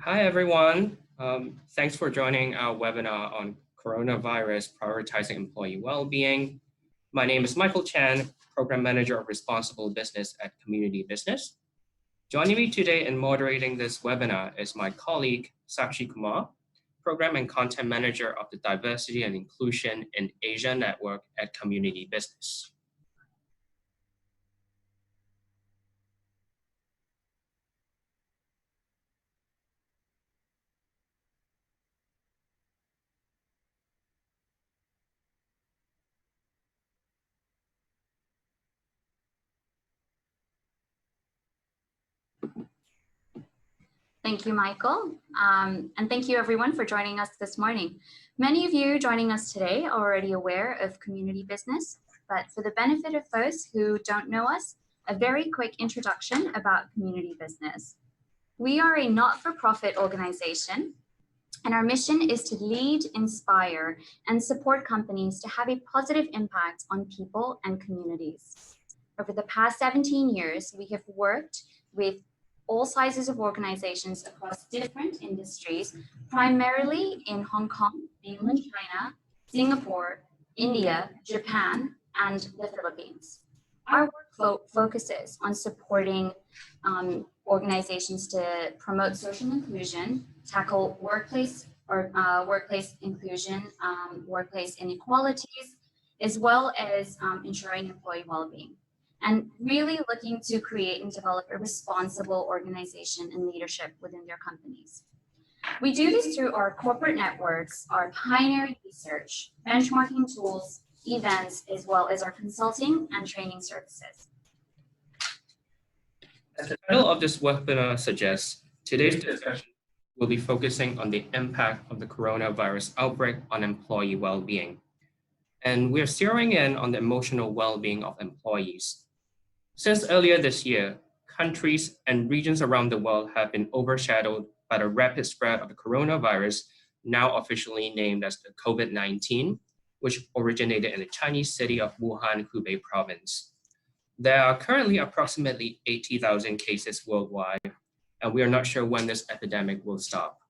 Hi, everyone. Thanks for joining our webinar on coronavirus prioritizing employee well-being. My name is Michael Chan, Program Manager of Responsible Business at Community Business. Joining me today in moderating this webinar is my colleague, Sakshi Kumar, Program and Content Manager of the Diversity and Inclusion in Asia Network at Community Business. Thank you, Michael. And thank you everyone for joining us this morning. Many of you joining us today are already aware of Community Business, but for the benefit of those who don't know us, a very quick introduction about Community Business. We are a not-for-profit organization, and our mission is to lead, inspire, and support companies to have a positive impact on people and communities. Over the past 17 years, we have worked with all sizes of organizations across different industries, primarily in Hong Kong, mainland China, Singapore, India, Japan, and the Philippines. Our work focuses on supporting organizations to promote social inclusion, tackle workplace inclusion, workplace inequalities, as well as ensuring employee well-being, and really looking to create and develop a responsible organization and leadership within their companies. We do this through our corporate networks, our pioneering research, benchmarking tools, events, as well as our consulting and training services. As the title of this webinar suggests, today's discussion will be focusing on the impact of the coronavirus outbreak on employee well-being. And we're zeroing in on the emotional well-being of employees. Since earlier this year, countries and regions around the world have been overshadowed by the rapid spread of the coronavirus, now officially named as the COVID-19, which originated in the Chinese city of Wuhan, Hubei province. There are currently approximately 80,000 cases worldwide, and we are not sure when this epidemic will stop.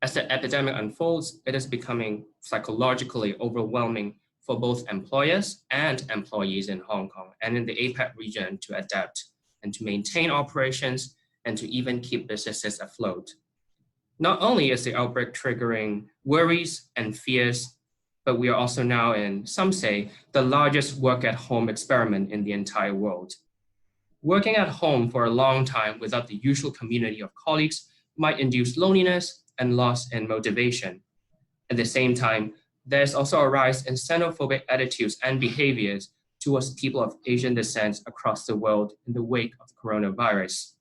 As the epidemic unfolds, it is becoming psychologically overwhelming for both employers and employees in Hong Kong and in the APAC region to adapt and to maintain operations and to even keep businesses afloat. Not only is the outbreak triggering worries and fears, but we are also now in, some say, the largest work-at-home experiment in the entire world. Working at home for a long time without the usual community of colleagues might induce loneliness and loss in motivation. At the same time, there's also a rise in xenophobic attitudes and behaviors towards people of Asian descent across the world in the wake of the coronavirus.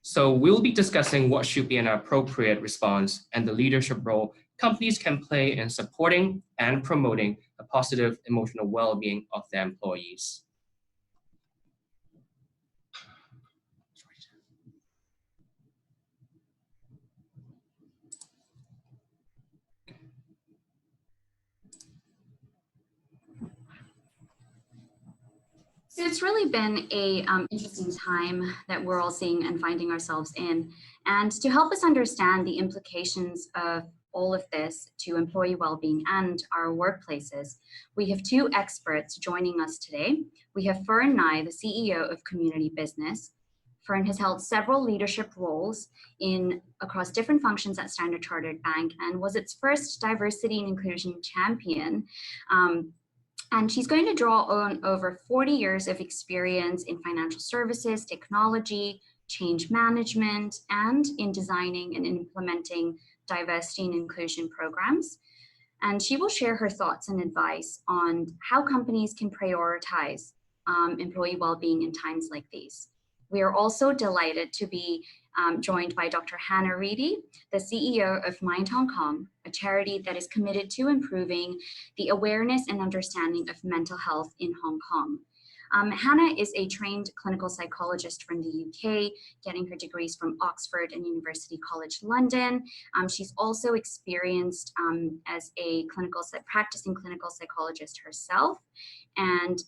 So we'll be discussing what should be an appropriate response and the leadership role companies can play in supporting and promoting the positive emotional well-being of their employees. So it's really been a interesting time that we're all seeing and finding ourselves in. And to help us understand the implications of all of this to employee well-being and our workplaces, we have two experts joining us today. We have Fern Ngai, the CEO of Community Business. Fern has held several leadership roles across different functions at Standard Chartered Bank and was its first diversity and inclusion champion. And she's going to draw on over 40 years of experience in financial services, technology, change management, and in designing and implementing diversity and inclusion programs. And she will share her thoughts and advice on how companies can prioritize employee well-being in times like these. We are also delighted to be joined by Dr. Hannah Reedy, the CEO of Mind Hong Kong, a charity that is committed to improving the awareness and understanding of mental health in Hong Kong. Hannah is a trained clinical psychologist from the UK, getting her degrees from Oxford and University College London. She's also experienced as a practicing clinical psychologist herself, and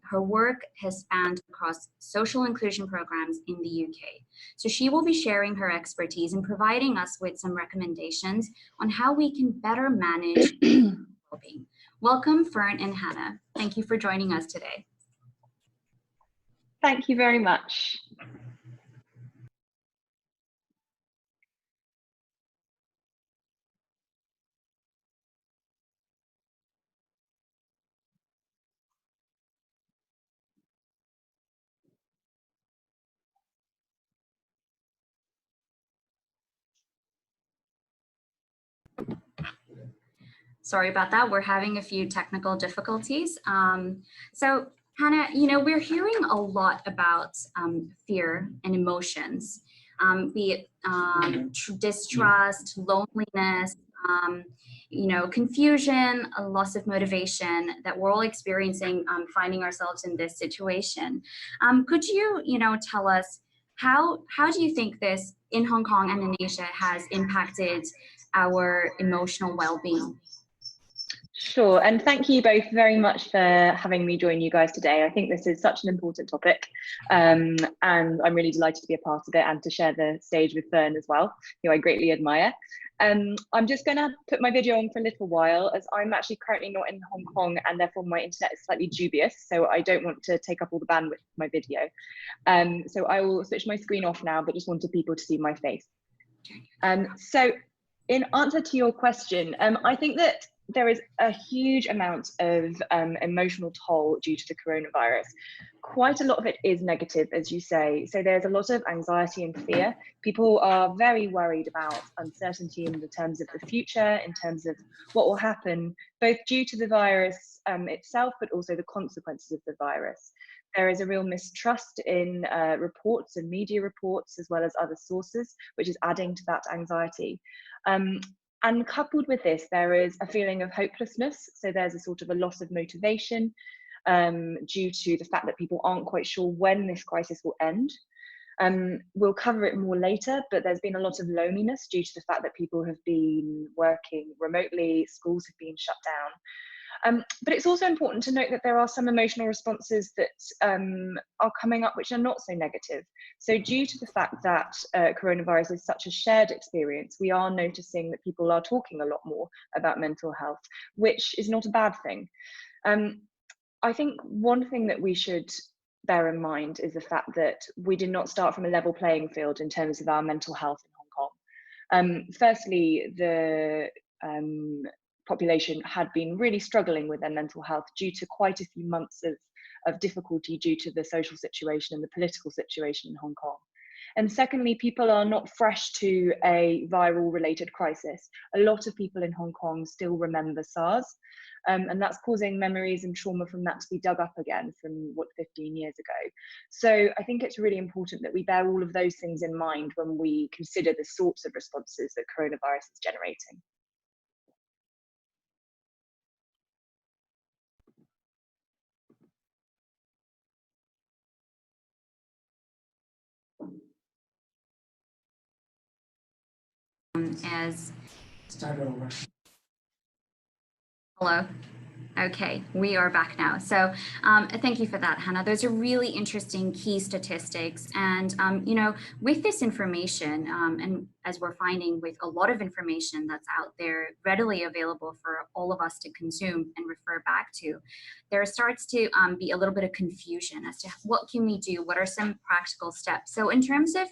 her work has spanned across social inclusion programs in the UK. So she will be sharing her expertise and providing us with some recommendations on how we can better manage well-being. Welcome, Fern and Hannah. Thank you for joining us today. Thank you very much. Sorry about that. We're having a few technical difficulties. So Hannah, we're hearing a lot about fear and emotions, be it distrust, loneliness, confusion, a loss of motivation that we're all experiencing, finding ourselves in this situation. Could you, tell us how do you think this in Hong Kong and in Asia has impacted our emotional well-being? Sure, and thank you both very much for having me join you guys today. I think this is such an important topic, and I'm really delighted to be a part of it and to share the stage with Fern as well, who I greatly admire. I'm just going to put my video on for a little while, as I'm actually currently not in Hong Kong, and therefore my internet is slightly dubious, so I don't want to take up all the bandwidth of my video. So I will switch my screen off now, but just wanted people to see my face. So in answer to your question, I think that there is a huge amount of emotional toll due to the coronavirus. Quite a lot of it is negative, as you say. So there's a lot of anxiety and fear. People are very worried about uncertainty in the terms of the future, in terms of what will happen, both due to the virus itself, but also the consequences of the virus. There is a real mistrust in reports and media reports, as well as other sources, which is adding to that anxiety. And coupled with this, there is a feeling of hopelessness. So there's a sort of a loss of motivation due to the fact that people aren't quite sure when this crisis will end. We'll cover it more later, but there's been a lot of loneliness due to the fact that people have been working remotely, schools have been shut down. But it's also important to note that there are some emotional responses that are coming up which are not so negative. So due to the fact that coronavirus is such a shared experience, we are noticing that people are talking a lot more about mental health, which is not a bad thing. I think one thing that we should bear in mind is the fact that we did not start from a level playing field in terms of our mental health in Hong Kong. Firstly, the population had been really struggling with their mental health due to quite a few months of difficulty due to the social situation and the political situation in Hong Kong. And secondly, people are not fresh to a viral related crisis. A lot of people in Hong Kong still remember SARS, and that's causing memories and trauma from that to be dug up again from 15 years ago. So I think it's really important that we bear all of those things in mind when we consider the sorts of responses that coronavirus is generating. Start over. Hello. Okay, we are back now. So thank you for that, Hannah. Those are really interesting key statistics. And, with this information, and as we're finding with a lot of information that's out there readily available for all of us to consume and refer back to, there starts to be a little bit of confusion as to what can we do? What are some practical steps? So in terms of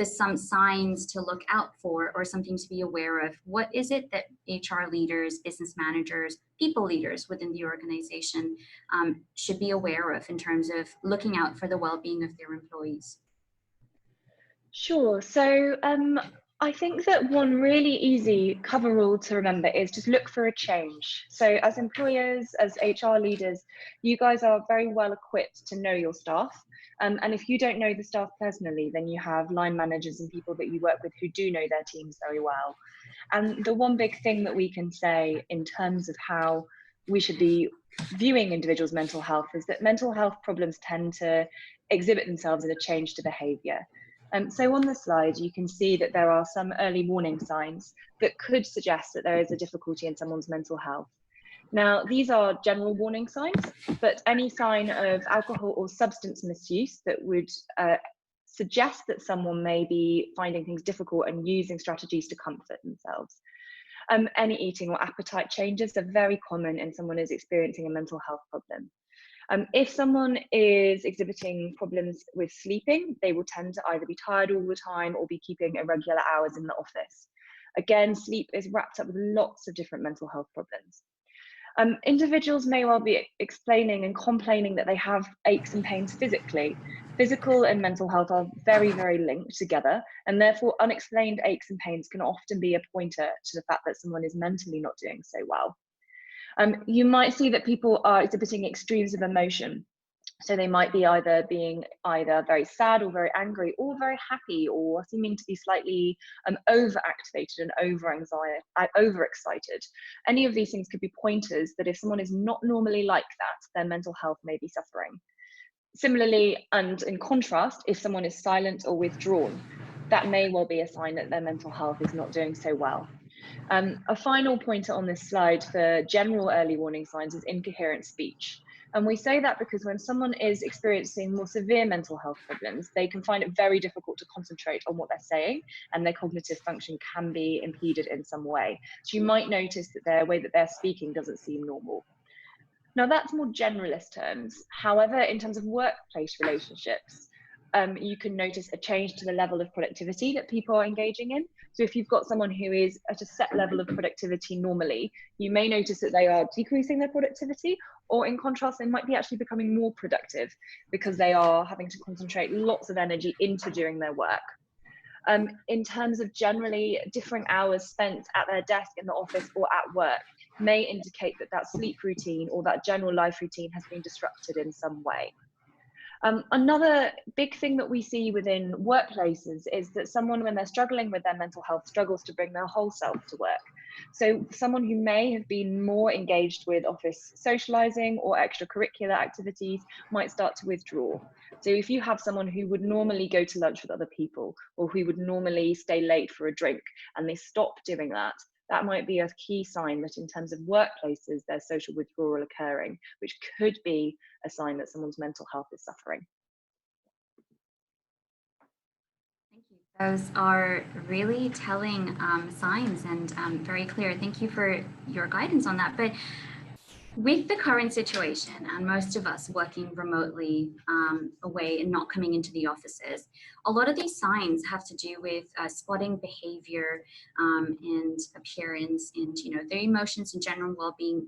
some signs to look out for or something to be aware of, what is it that HR leaders, business managers, people leaders within the organization should be aware of in terms of looking out for the well-being of their employees? Sure. So I think that one really easy cover rule to remember is just look for a change. So as employers, as HR leaders, you guys are very well equipped to know your staff. And if you don't know the staff personally, then you have line managers and people that you work with who do know their teams very well. And the one big thing that we can say in terms of how we should be viewing individuals' mental health is that mental health problems tend to exhibit themselves in a change to behaviour. So on the slide, you can see that there are some early warning signs that could suggest that there is a difficulty in someone's mental health. Now, these are general warning signs, but any sign of alcohol or substance misuse that would suggest that someone may be finding things difficult and using strategies to comfort themselves. Any eating or appetite changes are very common in someone who is experiencing a mental health problem. If someone is exhibiting problems with sleeping, they will tend to either be tired all the time or be keeping irregular hours in the office. Again, sleep is wrapped up with lots of different mental health problems. Individuals may well be explaining and complaining that they have aches and pains physically. Physical and mental health are very, very linked together, and therefore unexplained aches and pains can often be a pointer to the fact that someone is mentally not doing so well. You might see that people are exhibiting extremes of emotion. So they might be either being very sad or very angry or very happy or seeming to be slightly overactivated and overexcited. Any of these things could be pointers that if someone is not normally like that, their mental health may be suffering. Similarly, and in contrast, if someone is silent or withdrawn, that may well be a sign that their mental health is not doing so well. A final pointer on this slide for general early warning signs is incoherent speech. And we say that because when someone is experiencing more severe mental health problems, they can find it very difficult to concentrate on what they're saying, and their cognitive function can be impeded in some way. So you might notice that their way that they're speaking doesn't seem normal. Now, that's more generalist terms. However, in terms of workplace relationships, you can notice a change to the level of productivity that people are engaging in. So if you've got someone who is at a set level of productivity normally, you may notice that they are decreasing their productivity, or in contrast, they might be actually becoming more productive because they are having to concentrate lots of energy into doing their work. In terms of generally differing hours spent at their desk in the office or at work may indicate that that sleep routine or that general life routine has been disrupted in some way. Another big thing that we see within workplaces is that someone, when they're struggling with their mental health, struggles to bring their whole self to work. So someone who may have been more engaged with office socializing or extracurricular activities might start to withdraw. So if you have someone who would normally go to lunch with other people or who would normally stay late for a drink and they stop doing that, that might be a key sign that in terms of workplaces, there's social withdrawal occurring, which could be a sign that someone's mental health is suffering. Thank you. Those are really telling signs and very clear. Thank you for your guidance on that. But with the current situation and most of us working remotely away and not coming into the offices, a lot of these signs have to do with spotting behavior and appearance and their emotions and general well-being.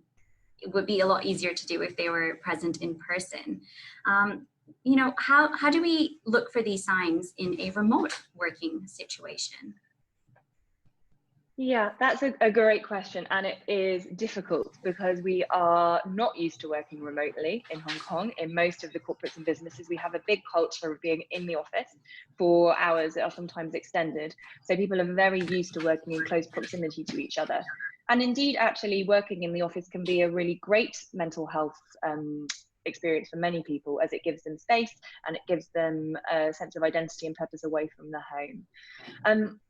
It would be a lot easier to do if they were present in person. How do we look for these signs in a remote working situation? Yeah, that's a great question, and it is difficult because we are not used to working remotely in Hong Kong. In most of the corporates and businesses, we have a big culture of being in the office for hours that are sometimes extended. So people are very used to working in close proximity to each other. And indeed, actually, working in the office can be a really great mental health experience for many people, as it gives them space and it gives them a sense of identity and purpose away from the home.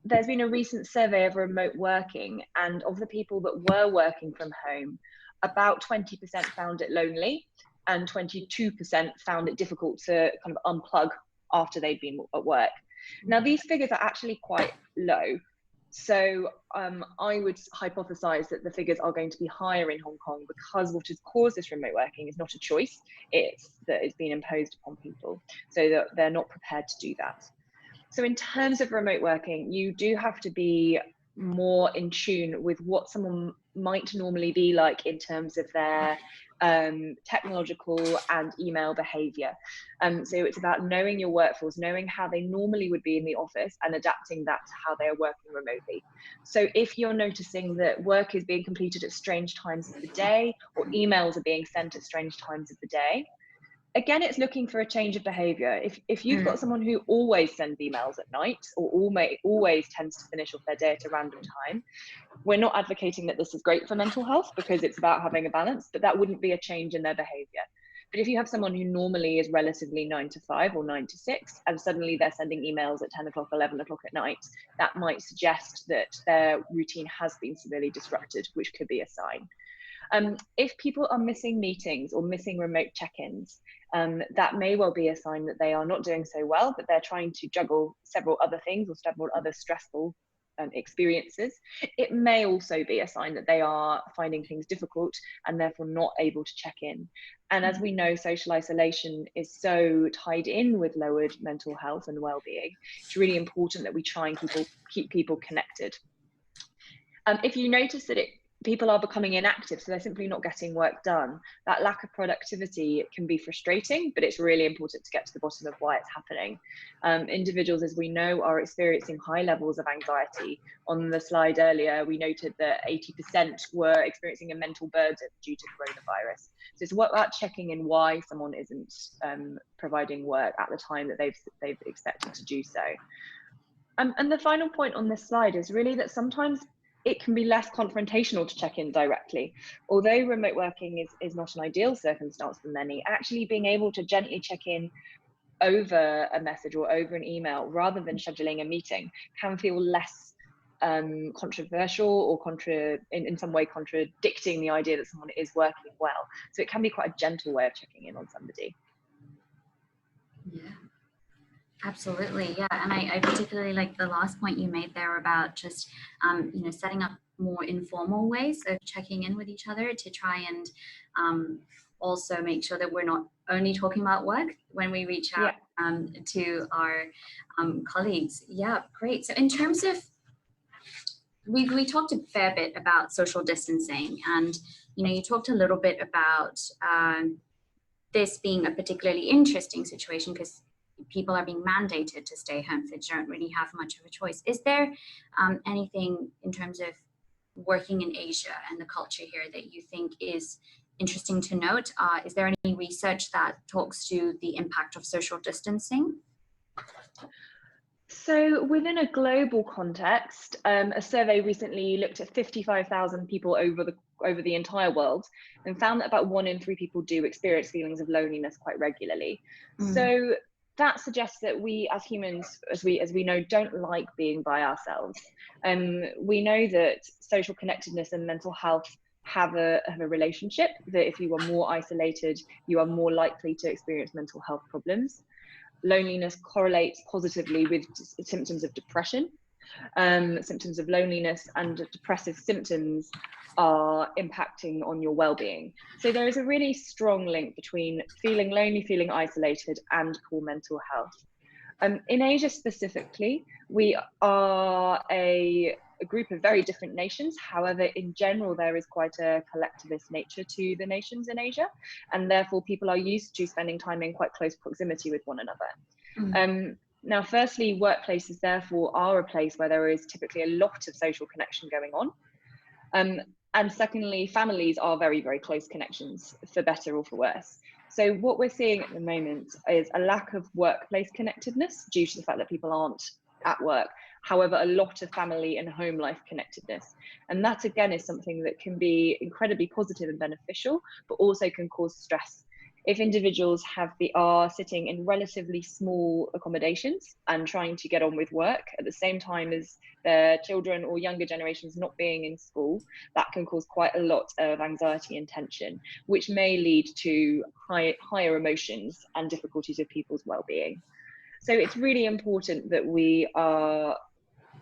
There's been a recent survey of remote working, and of the people that were working from home, about 20% found it lonely and 22% found it difficult to kind of unplug after they'd been at work. Now, these figures are actually quite low. So I would hypothesize that the figures are going to be higher in Hong Kong because what has caused this remote working is not a choice, it's that it's been imposed upon people, so that they're not prepared to do that. So in terms of remote working, you do have to be more in tune with what someone might normally be like in terms of their technological and email behavior. So it's about knowing your workforce, knowing how they normally would be in the office and adapting that to how they are working remotely. So if you're noticing that work is being completed at strange times of the day or emails are being sent at strange times of the day, again, it's looking for a change of behavior. If you've got someone who always sends emails at night, or always tends to finish off their day at a random time, we're not advocating that this is great for mental health, because it's about having a balance, but that wouldn't be a change in their behavior. But if you have someone who normally is relatively 9 to 5 or 9 to 6, and suddenly they're sending emails at 10 o'clock, 11 o'clock at night, that might suggest that their routine has been severely disrupted, which could be a sign. If people are missing meetings or missing remote check-ins, that may well be a sign that they are not doing so well, but they're trying to juggle several other things or several other stressful experiences. It may also be a sign that they are finding things difficult and therefore not able to check in. And as we know, social isolation is so tied in with lowered mental health and well-being. It's really important that we try and keep people connected. If you notice that people are becoming inactive, so they're simply not getting work done, that lack of productivity can be frustrating, but it's really important to get to the bottom of why it's happening. Individuals, as we know, are experiencing high levels of anxiety. On the slide earlier, we noted that 80% were experiencing a mental burden due to coronavirus. So it's about checking in why someone isn't providing work at the time that they've expected to do so. And the final point on this slide is really that sometimes it can be less confrontational to check in directly. Although remote working is not an ideal circumstance for many, actually being able to gently check in over a message or over an email rather than scheduling a meeting can feel less controversial or in some way contradicting the idea that someone is working well. So it can be quite a gentle way of checking in on somebody. Yeah. Absolutely, yeah, and I particularly like the last point you made there about just setting up more informal ways of checking in with each other to try and also make sure that we're not only talking about work when we reach out to our colleagues. Yeah, great. So in terms of, we talked a fair bit about social distancing, and you talked a little bit about this being a particularly interesting situation because people are being mandated to stay home, so they don't really have much of a choice. Is there anything in terms of working in Asia and the culture here that you think is interesting to note? Is there any research that talks to the impact of social distancing? So within a global context, a survey recently looked at 55,000 people over the entire world and found that about 1 in 3 people do experience feelings of loneliness quite regularly. So that suggests that we as humans, as we know, don't like being by ourselves. We know that social connectedness and mental health have a relationship, that if you are more isolated, you are more likely to experience mental health problems. Loneliness correlates positively with symptoms of depression. Symptoms of loneliness and depressive symptoms are impacting on your well-being. So there is a really strong link between feeling lonely, feeling isolated, and poor mental health. In Asia specifically, we are a group of very different nations. However, in general, there is quite a collectivist nature to the nations in Asia, and therefore people are used to spending time in quite close proximity with one another. Now, firstly, workplaces therefore are a place where there is typically a lot of social connection going on. And secondly, families are very, very close connections, for better or for worse. So what we're seeing at the moment is a lack of workplace connectedness due to the fact that people aren't at work. However, a lot of family and home life connectedness. And that again is something that can be incredibly positive and beneficial, but also can cause stress. If individuals are sitting in relatively small accommodations and trying to get on with work at the same time as their children or younger generations not being in school, that can cause quite a lot of anxiety and tension, which may lead to higher emotions and difficulties of people's well-being. So it's really important that we are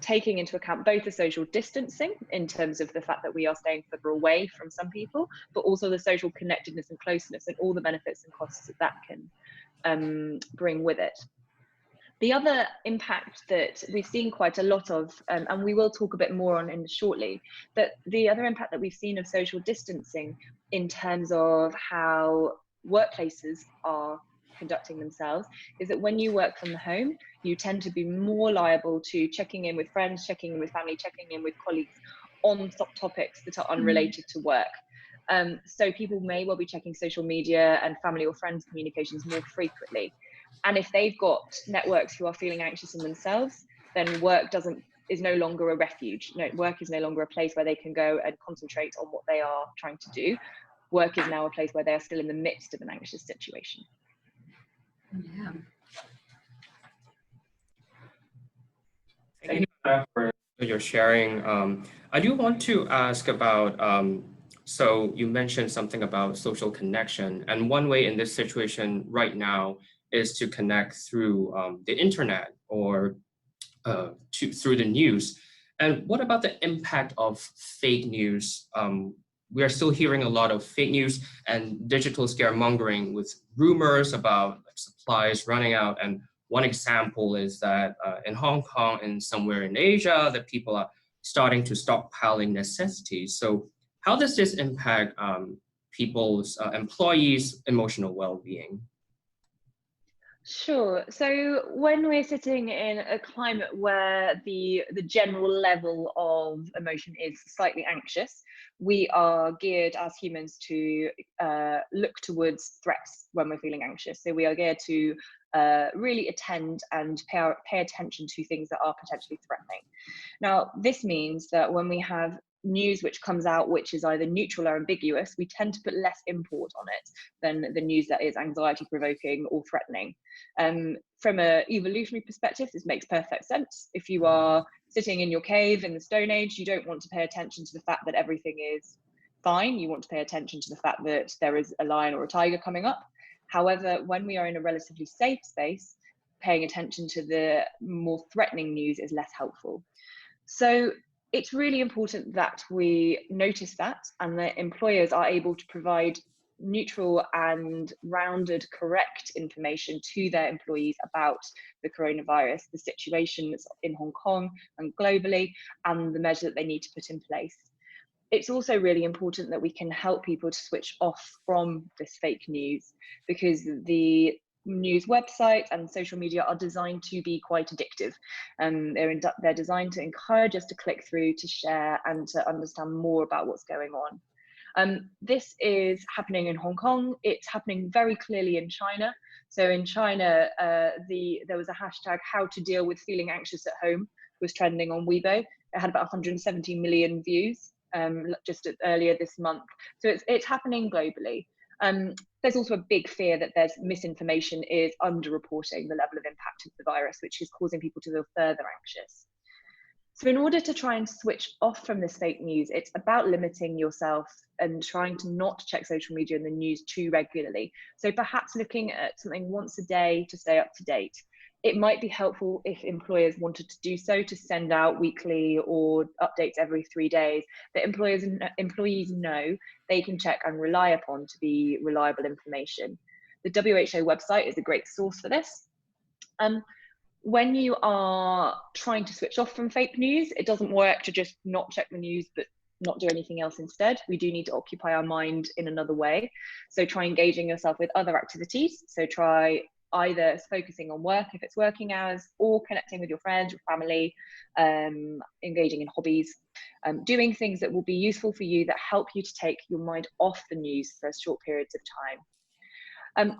taking into account both the social distancing in terms of the fact that we are staying further away from some people, but also the social connectedness and closeness and all the benefits and costs that can bring with it. The other impact that we've seen quite a lot of, and we will talk a bit more on shortly, but the other impact that we've seen of social distancing in terms of how workplaces are conducting themselves is that when you work from home, you tend to be more liable to checking in with friends, checking in with family, checking in with colleagues on topics that are unrelated to work. So people may well be checking social media and family or friends communications more frequently. And if they've got networks who are feeling anxious in themselves, then work is no longer a refuge. No, work is no longer a place where they can go and concentrate on what they are trying to do. Work is now a place where they are still in the midst of an anxious situation. Yeah. Thank you for your sharing. I do want to ask about, so you mentioned something about social connection, and one way in this situation right now is to connect through the internet or through the news. And what about the impact of fake news? We are still hearing a lot of fake news and digital scaremongering with rumors about supplies running out. And one example is that in Hong Kong and somewhere in Asia, that people are starting to stockpiling necessities. So how does this impact people's employees' emotional well-being? Sure. So when we're sitting in a climate where the general level of emotion is slightly anxious, we are geared as humans to look towards threats when we're feeling anxious. So we are geared to really attend and pay attention to things that are potentially threatening. Now, this means that when we have news which comes out which is either neutral or ambiguous, we tend to put less import on it than the news that is anxiety provoking or threatening. From an evolutionary perspective, this makes perfect sense. If you are sitting in your cave in the Stone Age, you don't want to pay attention to the fact that everything is fine. You want to pay attention to the fact that there is a lion or a tiger coming up. However, when we are in a relatively safe space, paying attention to the more threatening news is less helpful. So it's really important that we notice that, and that employers are able to provide neutral and rounded, correct information to their employees about the coronavirus, the situations in Hong Kong and globally, and the measures that they need to put in place. It's also really important that we can help people to switch off from this fake news, because the news websites and social media are designed to be quite addictive. They're designed to encourage us to click through, to share, and to understand more about what's going on. This is happening in Hong Kong. It's happening very clearly in China. So in China, there was a hashtag "how to deal with feeling anxious at home" was trending on Weibo. It had about 170 million views just earlier this month. So it's happening globally. There's also a big fear that there's misinformation is underreporting the level of impact of the virus, which is causing people to feel further anxious. So in order to try and switch off from this fake news, it's about limiting yourself and trying to not check social media and the news too regularly. So perhaps looking at something once a day to stay up to date. It might be helpful if employers wanted to do so, to send out weekly or updates every 3 days that employees know they can check and rely upon to be reliable information. The WHO website is a great source for this. When you are trying to switch off from fake news, it doesn't work to just not check the news but not do anything else instead. We do need to occupy our mind in another way. So try engaging yourself with other activities. So try either focusing on work if it's working hours, or connecting with your friends, your family, engaging in hobbies, doing things that will be useful for you, that help you to take your mind off the news for short periods of time.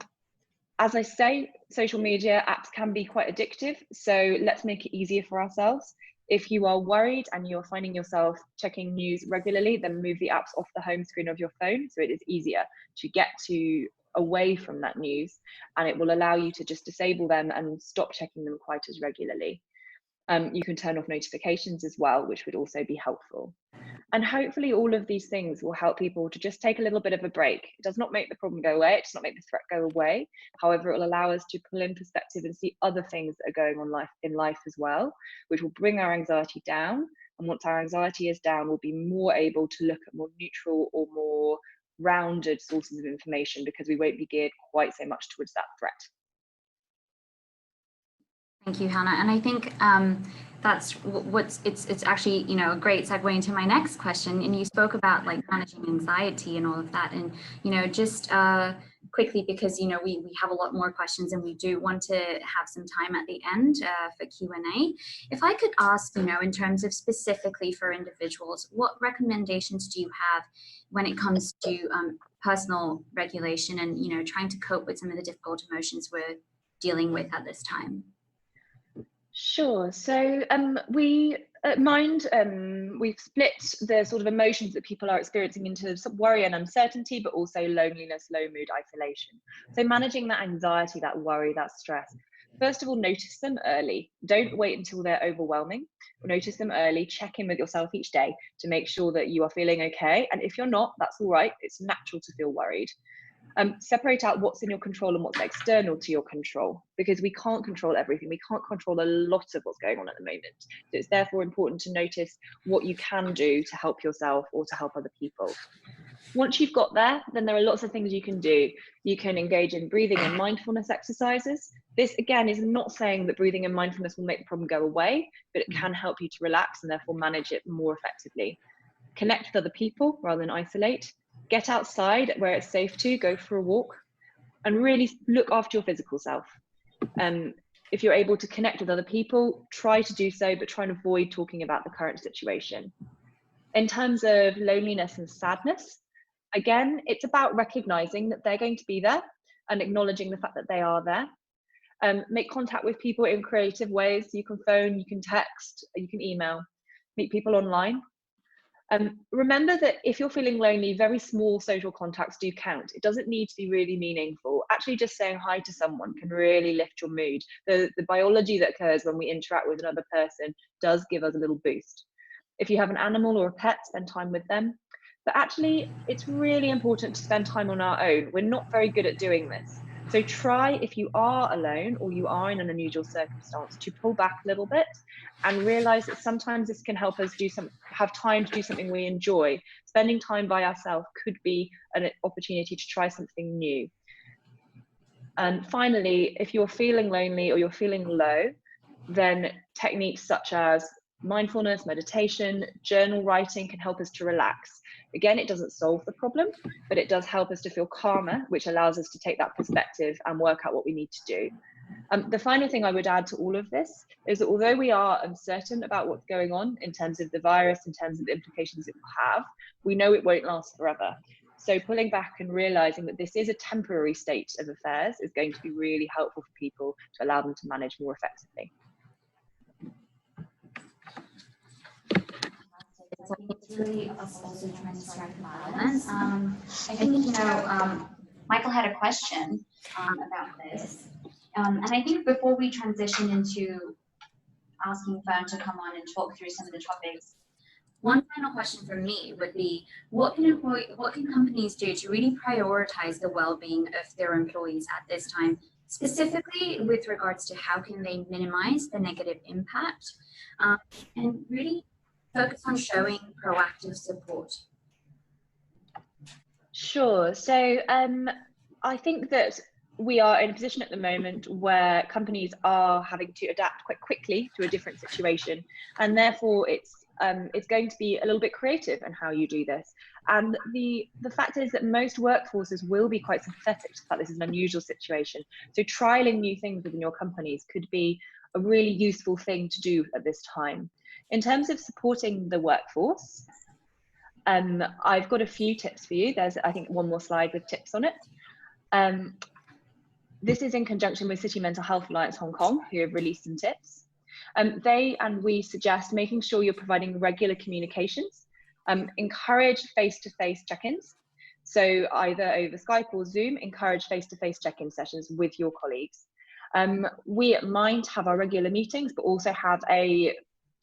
As I say, social media apps can be quite addictive, so let's make it easier for ourselves. If you are worried and you're finding yourself checking news regularly, then move the apps off the home screen of your phone so it is easier to get away from that news, and it will allow you to just disable them and stop checking them quite as regularly. You can turn off notifications as well, which would also be helpful. And hopefully all of these things will help people to just take a little bit of a break. It does not make the problem go away, it does not make the threat go away. However, it will allow us to pull in perspective and see other things that are going on in life as well, which will bring our anxiety down. And once our anxiety is down, we'll be more able to look at more neutral or more rounded sources of information, because we won't be geared quite so much towards that threat. Thank you, Hannah. And I think it's actually, a great segue into my next question. And you spoke about like managing anxiety and all of that, and just quickly, because we have a lot more questions and we do want to have some time at the end for Q&A. If I could ask, in terms of specifically for individuals, what recommendations do you have when it comes to personal regulation and trying to cope with some of the difficult emotions we're dealing with at this time? Sure. So we at Mind, we've split the sort of emotions that people are experiencing into worry and uncertainty, but also loneliness, low mood, isolation. So managing that anxiety, that worry, that stress. First of all, notice them early. Don't wait until they're overwhelming. Notice them early. Check in with yourself each day to make sure that you are feeling okay. And if you're not, that's all right. It's natural to feel worried. Separate out what's in your control and what's external to your control, because we can't control everything. We can't control a lot of what's going on at the moment. So it's therefore important to notice what you can do to help yourself or to help other people. Once you've got there, then there are lots of things you can do. You can engage in breathing and mindfulness exercises. This, again, is not saying that breathing and mindfulness will make the problem go away, but it can help you to relax and therefore manage it more effectively. Connect with other people rather than isolate. Get outside where it's safe to, go for a walk, and really look after your physical self. If you're able to connect with other people, try to do so, but try and avoid talking about the current situation. In terms of loneliness and sadness, again, it's about recognizing that they're going to be there and acknowledging the fact that they are there. Make contact with people in creative ways. You can phone, you can text, you can email, meet people online. Remember that if you're feeling lonely, very small social contacts do count. It doesn't need to be really meaningful. Actually, just saying hi to someone can really lift your mood. The biology that occurs when we interact with another person does give us a little boost. If you have an animal or a pet, spend time with them. But actually, it's really important to spend time on our own. We're not very good at doing this. So try, if you are alone or you are in an unusual circumstance, to pull back a little bit and realize that sometimes this can help us have time to do something we enjoy. Spending time by ourselves could be an opportunity to try something new. And finally, if you're feeling lonely or you're feeling low, then techniques such as mindfulness, meditation, journal writing can help us to relax. Again, it doesn't solve the problem, but it does help us to feel calmer, which allows us to take that perspective and work out what we need to do. The final thing I would add to all of this is that although we are uncertain about what's going on in terms of the virus, in terms of the implications it will have, we know it won't last forever. So pulling back and realizing that this is a temporary state of affairs is going to be really helpful for people to allow them to manage more effectively. So it's really us also trying to strike balance. I think, Michael had a question about this. And I think before we transition into asking Fern to come on and talk through some of the topics, one final question from me would be, what can companies do to really prioritize the well-being of their employees at this time, specifically with regards to how can they minimize the negative impact and really focus on showing proactive support? Sure. So I think that we are in a position at the moment where companies are having to adapt quite quickly to a different situation, and therefore it's going to be a little bit creative in how you do this. And the fact is that most workforces will be quite sympathetic to the fact this is an unusual situation. So trialing new things within your companies could be a really useful thing to do at this time. In terms of supporting the workforce, I've got a few tips for you. There's, I think, one more slide with tips on it. This is in conjunction with City Mental Health Alliance Hong Kong, who have released some tips. They and we suggest making sure you're providing regular communications. Encourage face-to-face check-ins. So either over Skype or Zoom, encourage face-to-face check-in sessions with your colleagues. We at Mind have our regular meetings, but also have a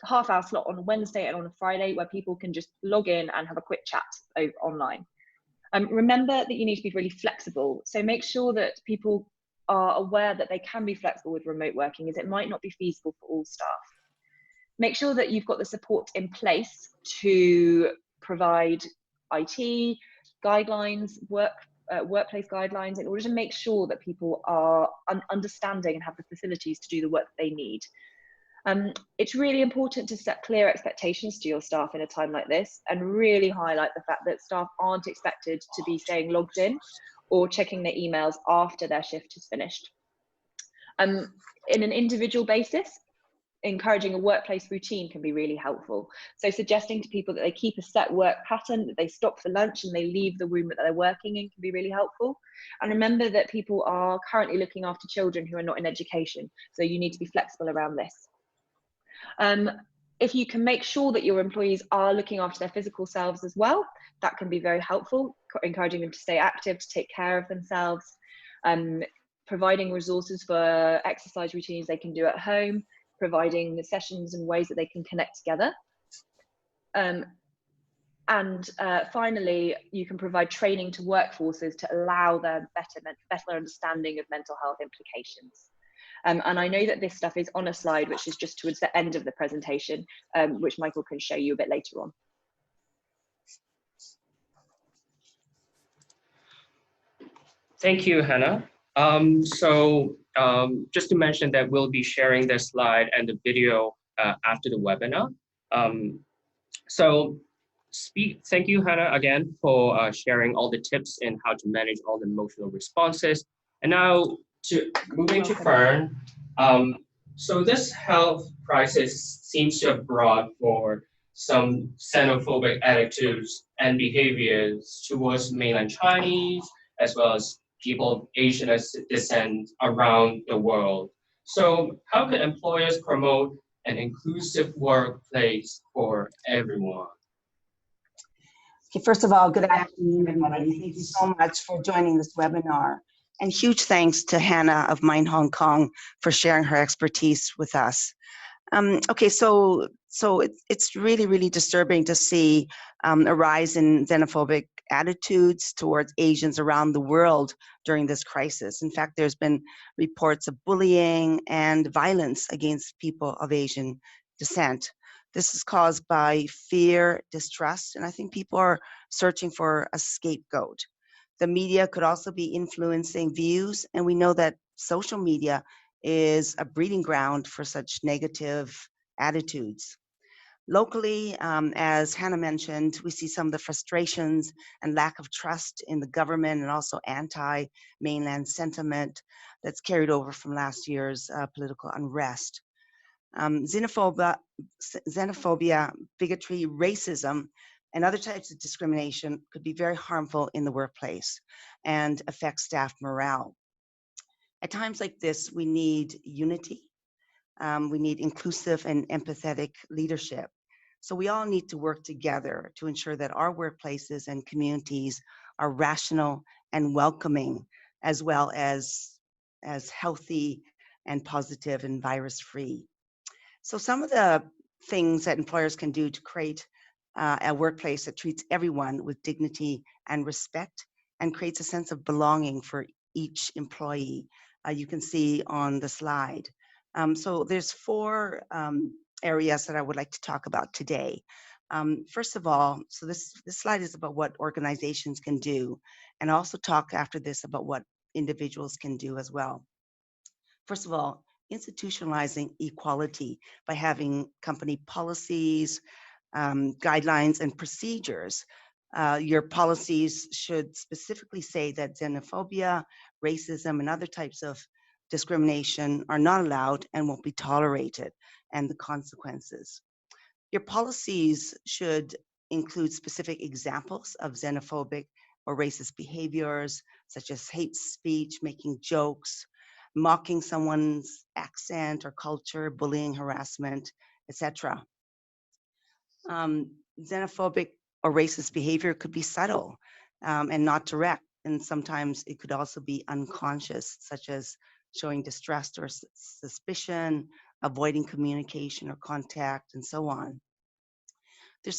half-hour slot on a Wednesday and on a Friday where people can just log in and have a quick chat over online. Remember that you need to be really flexible. So make sure that people are aware that they can be flexible with remote working, as it might not be feasible for all staff. Make sure that you've got the support in place to provide IT guidelines, workplace guidelines, in order to make sure that people are understanding and have the facilities to do the work that they need. It's really important to set clear expectations to your staff in a time like this, and really highlight the fact that staff aren't expected to be staying logged in or checking their emails after their shift is finished. In an individual basis, encouraging a workplace routine can be really helpful. So suggesting to people that they keep a set work pattern, that they stop for lunch and they leave the room that they're working in can be really helpful. And remember that people are currently looking after children who are not in education, so you need to be flexible around this. If you can make sure that your employees are looking after their physical selves as well, that can be very helpful, encouraging them to stay active, to take care of themselves, providing resources for exercise routines they can do at home, providing the sessions and ways that they can connect together. Finally, you can provide training to workforces to allow them better understanding of mental health implications. And I know that this stuff is on a slide, which is just towards the end of the presentation, which Michael can show you a bit later on. Thank you, Hannah. Just to mention that we'll be sharing the slide and the video after the webinar. Thank you, Hannah, again for sharing all the tips in how to manage all the emotional responses. And now moving to Fern. So this health crisis seems to have brought for some xenophobic attitudes and behaviors towards mainland Chinese, as well as people of Asian descent around the world. So how can employers promote an inclusive workplace for everyone? Okay, first of all, good afternoon, everybody. Thank you so much for joining this webinar. And huge thanks to Hannah of Mind Hong Kong for sharing her expertise with us. Okay, so it's really, really disturbing to see a rise in xenophobic attitudes towards Asians around the world during this crisis. In fact, there's been reports of bullying and violence against people of Asian descent. This is caused by fear, distrust, and I think people are searching for a scapegoat. The media could also be influencing views, and we know that social media is a breeding ground for such negative attitudes. Locally, as Hannah mentioned, we see some of the frustrations and lack of trust in the government and also anti-mainland sentiment that's carried over from last year's political unrest. Xenophobia, bigotry, racism, and other types of discrimination could be very harmful in the workplace and affect staff morale. At times like this, we need unity. We need inclusive and empathetic leadership. So we all need to work together to ensure that our workplaces and communities are rational and welcoming, as well as healthy and positive and virus-free. So some of the things that employers can do to create a workplace that treats everyone with dignity and respect and creates a sense of belonging for each employee, you can see on the slide. So there's 4 areas that I would like to talk about today. First of all, so this slide is about what organizations can do, and I'll also talk after this about what individuals can do as well. First of all, institutionalizing equality by having company policies, guidelines, and procedures. Your policies should specifically say that xenophobia, racism, and other types of discrimination are not allowed and won't be tolerated, and the consequences. Your policies should include specific examples of xenophobic or racist behaviors, such as hate speech, making jokes, mocking someone's accent or culture, bullying, harassment, etc. Xenophobic or racist behavior could be subtle and not direct, and sometimes it could also be unconscious, such as showing distrust or suspicion, avoiding communication or contact, and so on. There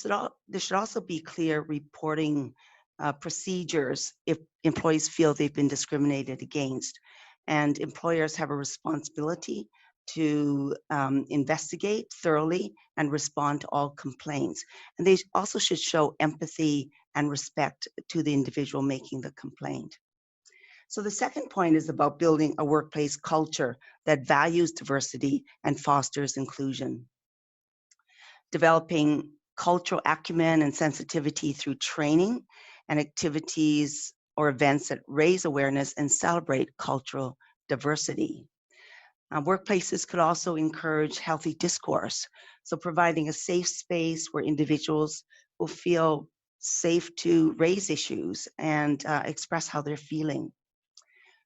should also be clear reporting procedures if employees feel they've been discriminated against, and employers have a responsibility to investigate thoroughly and respond to all complaints. And they also should show empathy and respect to the individual making the complaint. So the second point is about building a workplace culture that values diversity and fosters inclusion. Developing cultural acumen and sensitivity through training and activities or events that raise awareness and celebrate cultural diversity. Workplaces could also encourage healthy discourse, so providing a safe space where individuals will feel safe to raise issues and express how they're feeling.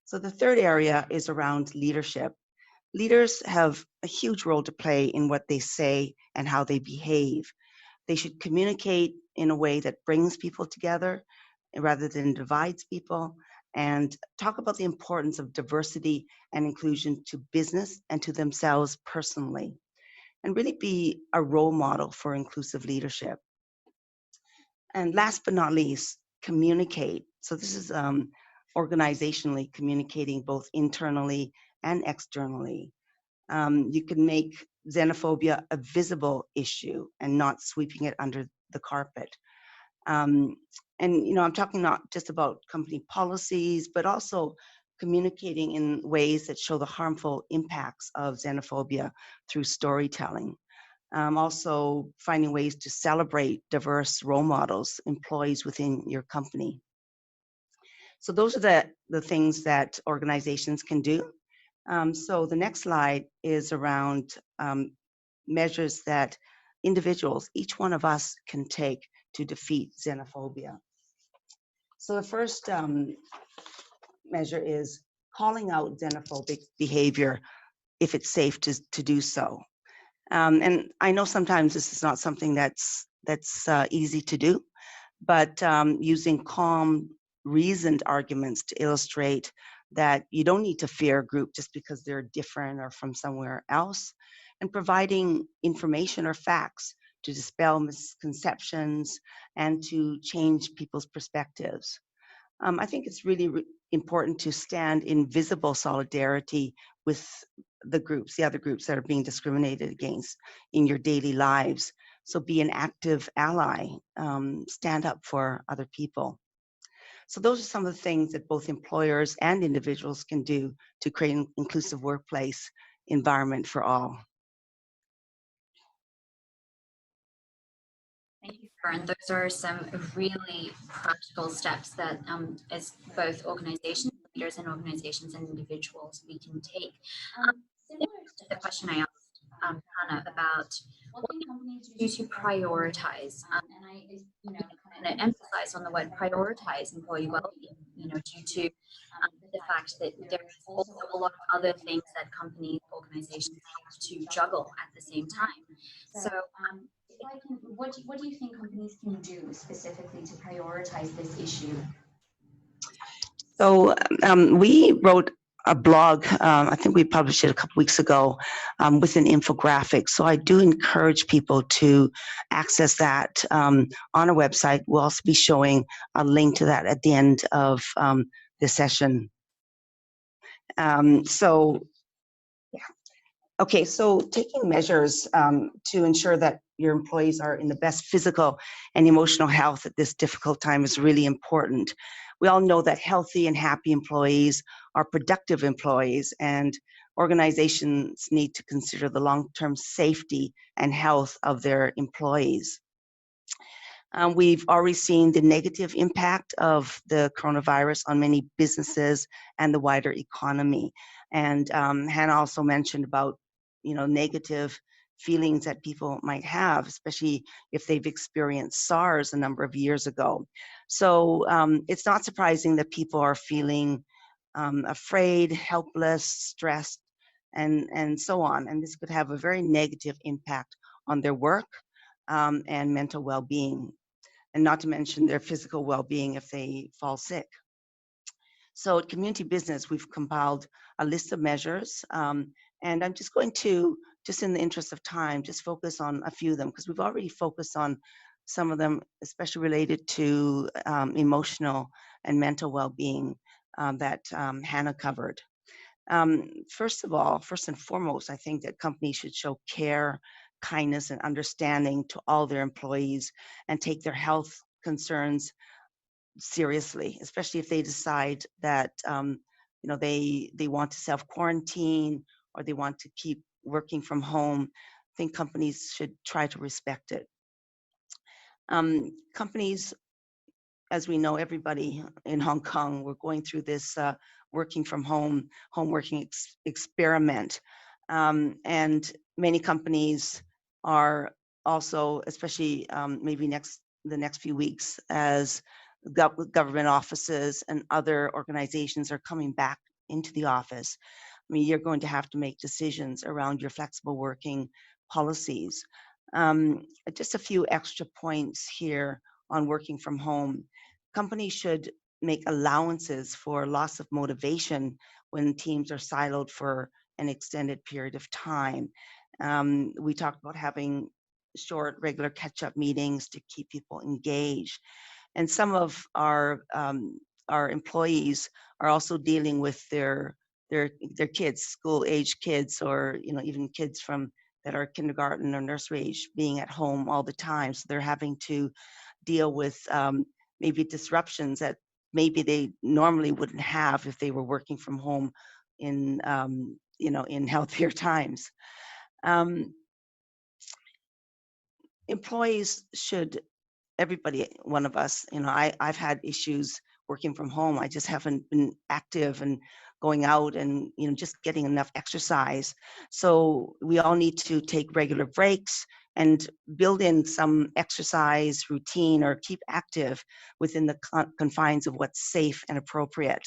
So the third area is around leadership. Leaders have a huge role to play in what they say and how they behave. They should communicate in a way that brings people together rather than divides people, and talk about the importance of diversity and inclusion to business and to themselves personally, and really be a role model for inclusive leadership. And last but not least, communicate. So this is organizationally communicating both internally and externally. You can make xenophobia a visible issue and not sweeping it under the carpet. And I'm talking not just about company policies, but also communicating in ways that show the harmful impacts of xenophobia through storytelling. Also finding ways to celebrate diverse role models, employees within your company. So those are the things that organizations can do. So the next slide is around measures that individuals, each one of us, can take to defeat xenophobia. So the first measure is calling out xenophobic behavior if it's safe to do so. And I know sometimes this is not something that's easy to do, but using calm, reasoned arguments to illustrate that you don't need to fear a group just because they're different or from somewhere else, and providing information or facts to dispel misconceptions and to change people's perspectives. I think it's really important to stand in visible solidarity with the other groups that are being discriminated against in your daily lives. So be an active ally, stand up for other people. So those are some of the things that both employers and individuals can do to create an inclusive workplace environment for all. Thank you, Fern. Those are some really practical steps that as both organizations, leaders and organizations and individuals we can take. Similar to the question I asked Hannah about what can companies do to prioritize, and I kind of emphasize on the word prioritize employee well-being, due to the fact that there is also a lot of other things that companies, organizations have to juggle at the same time. So what do you think companies can do specifically to prioritize this issue? So we wrote a blog, I think we published it a couple weeks ago, with an infographic. So I do encourage people to access that on our website. We'll also be showing a link to that at the end of the session. Okay, so taking measures to ensure that your employees are in the best physical and emotional health at this difficult time is really important. We all know that healthy and happy employees are productive employees, and organizations need to consider the long-term safety and health of their employees. We've already seen the negative impact of the coronavirus on many businesses and the wider economy. And Hannah also mentioned about negative feelings that people might have, especially if they've experienced SARS a number of years ago. So it's not surprising that people are feeling afraid, helpless, stressed, and so on. And this could have a very negative impact on their work and mental well-being, and not to mention their physical well-being if they fall sick. So at Community Business, we've compiled a list of measures, and I'm just going to, just in the interest of time, just focus on a few of them, because we've already focused on some of them, especially related to emotional and mental well-being that Hannah covered. First and foremost, I think that companies should show care, kindness, and understanding to all their employees and take their health concerns seriously, especially if they decide that they want to self-quarantine or they want to keep working from home. I think companies should try to respect it. Companies as we know, everybody in Hong Kong, we're going through this working from home working experiment. And many companies are also, especially maybe the next few weeks, as government offices and other organizations are coming back into the office. I mean, you're going to have to make decisions around your flexible working policies. Just a few extra points here on working from home. Companies should make allowances for loss of motivation when teams are siloed for an extended period of time. We talked about having short, regular catch-up meetings to keep people engaged. And some of our employees are also dealing with their kids, school-age kids, or even kids that are kindergarten or nursery age, being at home all the time. So they're having to deal with maybe disruptions that maybe they normally wouldn't have if they were working from home in in healthier times. Employees should, everybody, one of us, I've had issues working from home. I just haven't been active and going out and just getting enough exercise. So we all need to take regular breaks and build in some exercise routine or keep active within the confines of what's safe and appropriate.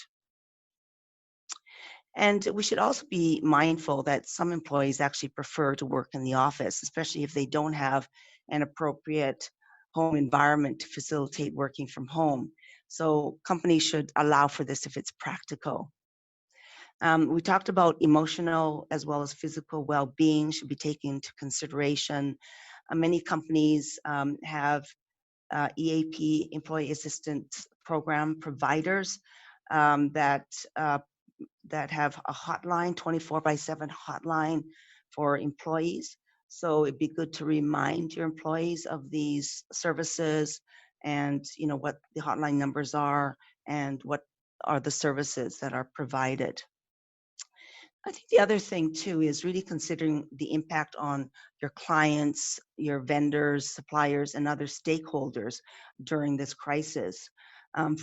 And we should also be mindful that some employees actually prefer to work in the office, especially if they don't have an appropriate home environment to facilitate working from home. So companies should allow for this if it's practical. We talked about emotional as well as physical well-being should be taken into consideration. Many companies have EAP, Employee Assistance Program providers that have a hotline, 24/7 hotline for employees. So it'd be good to remind your employees of these services and what the hotline numbers are and what are the services that are provided. I think the other thing too is really considering the impact on your clients, your vendors, suppliers, and other stakeholders during this crisis.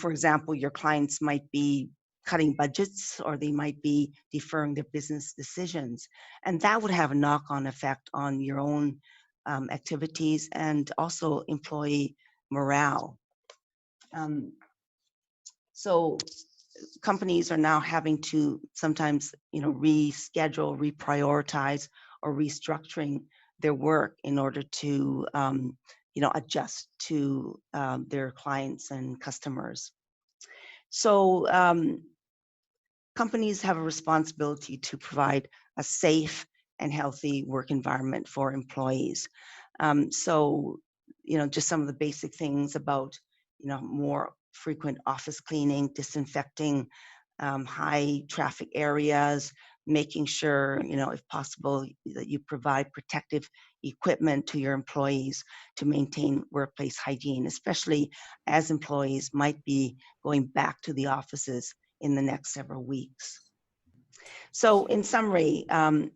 For example, your clients might be cutting budgets, or they might be deferring their business decisions. And that would have a knock-on effect on your own activities and also employee morale. So companies are now having to sometimes, reschedule, reprioritize, or restructuring their work in order to, adjust to their clients and customers. So companies have a responsibility to provide a safe and healthy work environment for employees. So, just some of the basic things about, more frequent office cleaning, disinfecting high traffic areas, making sure, if possible, that you provide protective equipment to your employees to maintain workplace hygiene, especially as employees might be going back to the offices in the next several weeks. So in summary,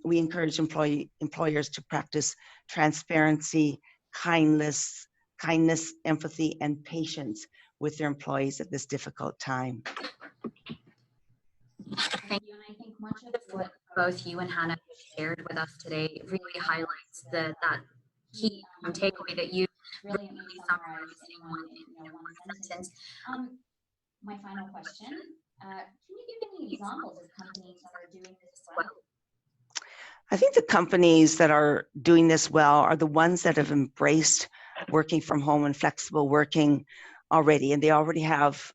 we encourage employers to practice transparency, kindness, empathy, and patience with their employees at this difficult time. Thank you. And I think much of what both you and Hannah shared with us today really highlights that key takeaway that you really summarized in one sentence. My final question, can you give any examples of companies that are doing this well? I think the companies that are doing this well are the ones that have embraced working from home and flexible working already, and they already have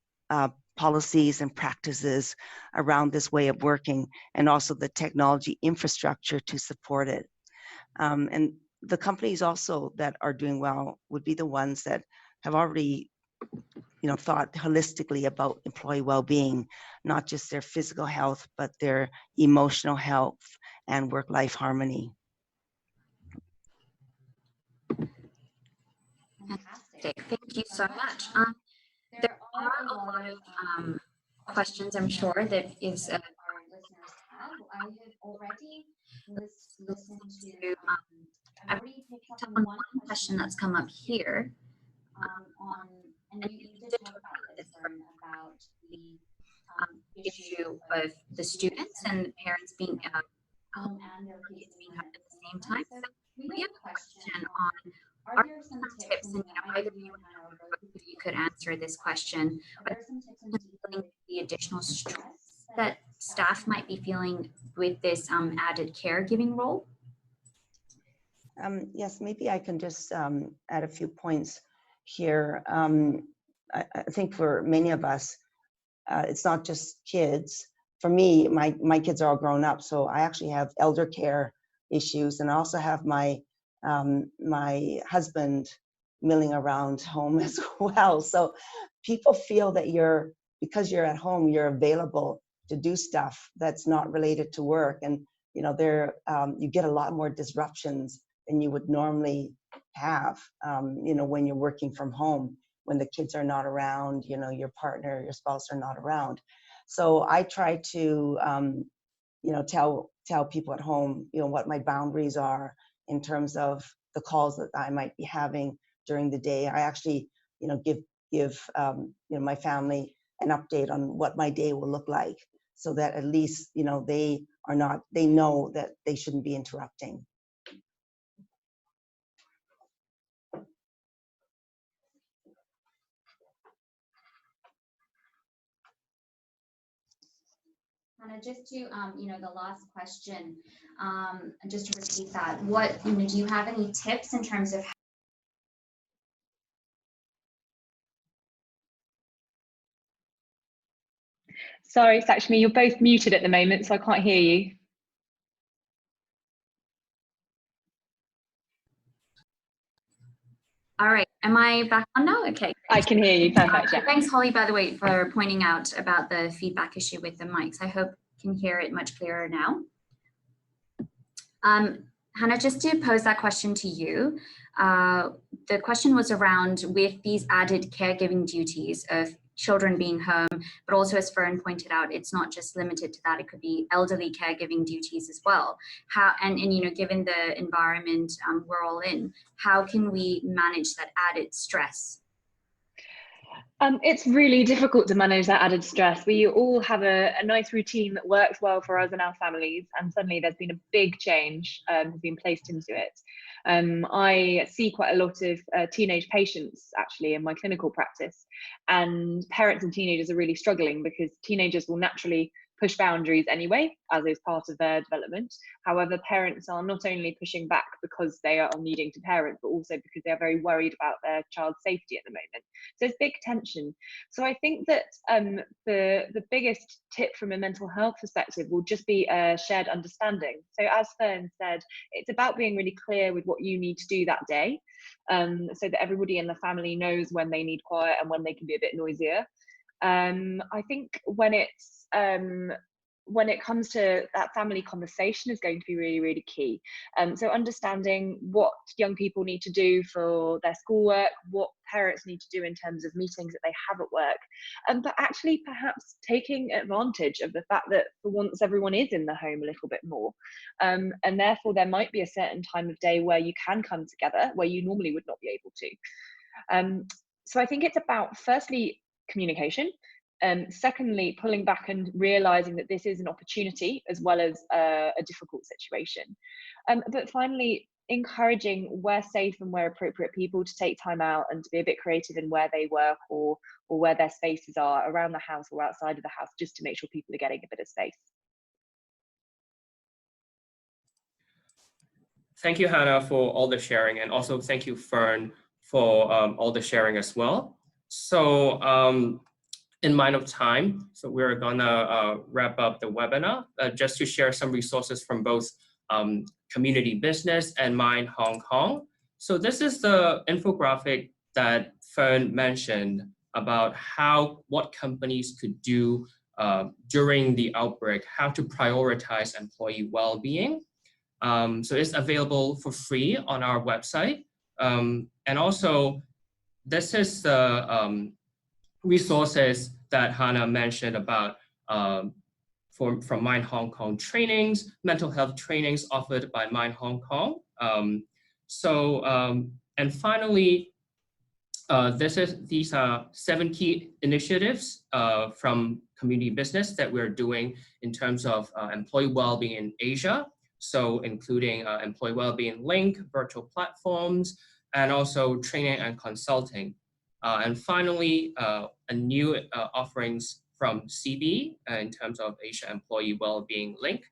policies and practices around this way of working, and also the technology infrastructure to support it. And the companies also that are doing well would be the ones that have already thought holistically about employee well-being, not just their physical health, but their emotional health and work-life harmony. Fantastic. Thank you so much. There are a lot of questions, I'm sure, that is our listeners have. I have already listened to, I've already picked up on one question that's come up here. And you did talk about about the issue of the students and parents being home and their kids being home at the same time. So we have a question on, are there some tips, and either you or both of you could answer this question, are there some tips on dealing with the additional stress that staff might be feeling with this added caregiving role? Yes, maybe I can just add a few points here. I think for many of us, it's not just kids. For me, my kids are all grown up, so I actually have elder care issues, and I also have my my husband milling around home as well. So people feel that because you're at home, you're available to do stuff that's not related to work, and you get a lot more disruptions than you would normally have, when you're working from home, when the kids are not around, your partner, your spouse are not around. So I try to, tell people at home, what my boundaries are in terms of the calls that I might be having during the day. I actually, give my family an update on what my day will look like, so that at least, they know that they shouldn't be interrupting. Hannah, just to, the last question, just to repeat that, what, do you have any tips in terms of Sorry, Sakshmi, you're both muted at the moment, so I can't hear you. All right, am I back on now? Okay. I can hear you, perfect. Yeah. Thanks, Holly, by the way, for pointing out about the feedback issue with the mics. I hope you can hear it much clearer now. Hannah, just to pose that question to you, the question was around with these added caregiving duties of children being home, but also, as Fern pointed out, it's not just limited to that. It could be elderly caregiving duties as well. How, and given the environment we're all in, how can we manage that added stress? It's really difficult to manage that added stress. We all have a nice routine that works well for us and our families, and suddenly there's been a big change has been placed into it. I see quite a lot of teenage patients actually in my clinical practice, and parents and teenagers are really struggling because teenagers will naturally push boundaries anyway, as is part of their development. However, parents are not only pushing back because they are needing to parent, but also because they are very worried about their child's safety at the moment. So it's big tension. So I think that the biggest tip from a mental health perspective will just be a shared understanding. So as Fern said, it's about being really clear with what you need to do that day, so that everybody in the family knows when they need quiet and when they can be a bit noisier. I think when it comes to that family conversation is going to be really, really key. So understanding what young people need to do for their schoolwork, what parents need to do in terms of meetings that they have at work, but actually perhaps taking advantage of the fact that for once everyone is in the home a little bit more. And therefore there might be a certain time of day where you can come together where you normally would not be able to. So I think it's about, firstly, communication. Secondly, pulling back and realizing that this is an opportunity as well as a difficult situation. But finally, encouraging where safe and where appropriate people to take time out and to be a bit creative in where they work or where their spaces are around the house or outside of the house, just to make sure people are getting a bit of space. Thank you, Hannah, for all the sharing, and also thank you, Fern, for all the sharing as well. So in mind of time, so we're gonna wrap up the webinar just to share some resources from both Community Business and Mind Hong Kong. So this is the infographic that Fern mentioned about what companies could do during the outbreak, how to prioritize employee well-being. So it's available for free on our website. And also, this is the resources that Hannah mentioned about from Mind Hong Kong trainings, mental health trainings offered by Mind Hong Kong. And finally, These are 7 key initiatives from community business that we're doing in terms of employee well-being in Asia. So including employee well-being link, virtual platforms, and also training and consulting. And finally, a new offerings from CB in terms of Asia employee well-being link.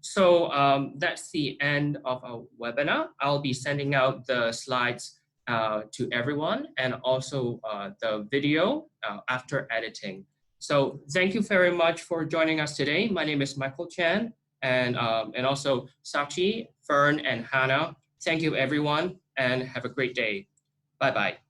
So that's the end of our webinar. I'll be sending out the slides to everyone, and also the video after editing. So thank you very much for joining us today. My name is Michael Chan, and also Sakshi, Fern, and Hannah. Thank you, everyone, and have a great day. Bye-bye.